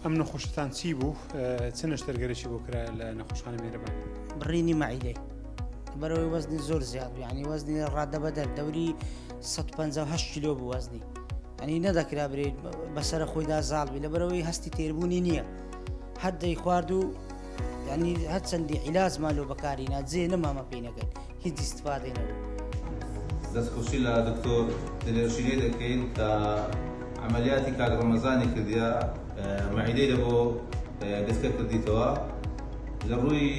ئەم نەخۆشتان چی بوو چ نەشتەرگەرێکی بۆ کرا لە نەخۆشخانە میهرەبان؟ بڕینی مەعیدەی بەرەوەی وەزنی زۆر زیاد بوو، یعنی وەزنی ڕادەبەدەر دەوری 158 کیلۆ بوو وەزنی، ئەنی نەدەکرا برێت بەسەرە خۆیدا زاڵ بی لە بەرەوەی هەستی تێربوونی نییە، هەر دەی خوارد و ینی هەر چەندی عیلاجمان لۆ بەکاری نا جێ نەمامە پێی نەکەین هیچ ئیستفادەی نەبوو. دەستخۆشی لە دکتۆر دلێرشینەی دەکەین کە عملیاتی کاک ڕەمەزانی کردیە مەعیدەی لە بۆ دەستکە کردیتەوە لە ڕووی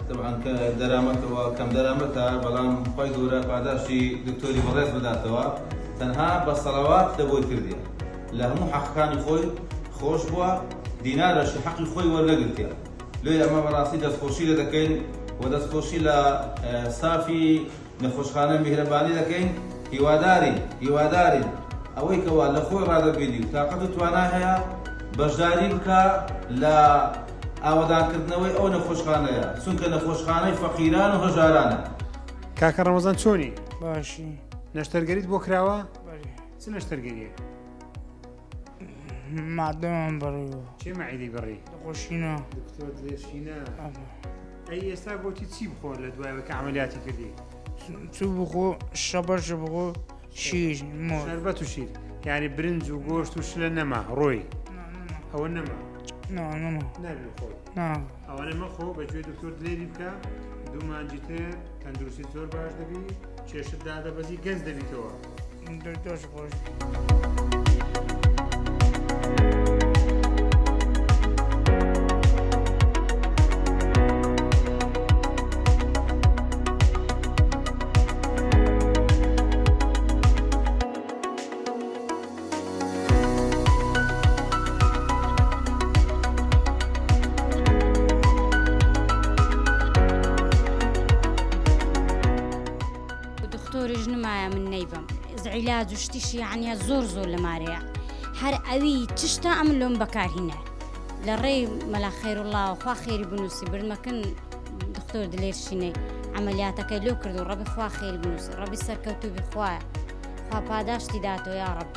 طبعاً کە دەرامەتەوە کەم دەرامەتە بەڵام خۆی گەورە پاداشتی دکتۆری بەڕێز بداتەوە تەنها بە سەڵاوات دەبۆی کردیە لە هەموو حەقەکانی خۆی خۆش بووە دینارەشی حەقی خۆی وەرنەگرتیە لێ ئەمە بەڕاستی دەستخۆشی لە دەکەین و دەستخۆشی لە سافی نەخۆشخانە میهرەبانی دەکەین هیوادارین ئەوەی کەوا لە خۆی ڕادەبینی و تاقەت و توانای هەیە بەشداری بکە لە ئاوەدانکردنەوەی ئەو نەخۆشخانەیە چونکە نەخۆشخانەی فەقیران و هەژارانە. کاکە ڕەمەزان چۆنی؟ باشی. نەشتەرگەریت بۆ کراوە؟ بەڵێ. چ نەشتەرگەریە؟ مادەمان بڕیوە. چێ مەعیدەی بڕی؟ نەخۆشینە. دکتۆر دلێرشینە. ئەی ئێستا گوتی چی بخۆ لە دوایەوە کە عملیاتی کردی؟ چوو بخۆ شەبەش بخۆ شیر مۆ. شەربەت و شیر یعنی برنج و گۆشت و شلە نەما ڕۆی ئەوە نەما نەما نابی خۆی ئەوانە مەخۆ بەگوێ دکتۆر دلێری بکە دوو مانجی تر تەندروستی زۆر باش دەبی کێشت دادەبەزی گەنج دەبیتەوە. دۆش خۆش. دکتۆریش نمایە من نەیبم عیلاج و شتیشی یعنی زۆر لە مارەیە هەر ئەوی چشتا ئەم لۆم بەکارهینە لە ڕێی مەلا خەیرڵڵا خوا خێری بنووسی برمەکن دکتۆر دلێرشینەی عملیاتەکەی لۆ کرد و ڕەبی خوا خێری بنووسی ڕەبی سەرکەوتوبی خوایە خوا پاداشتی داتەوە یا ڕەب.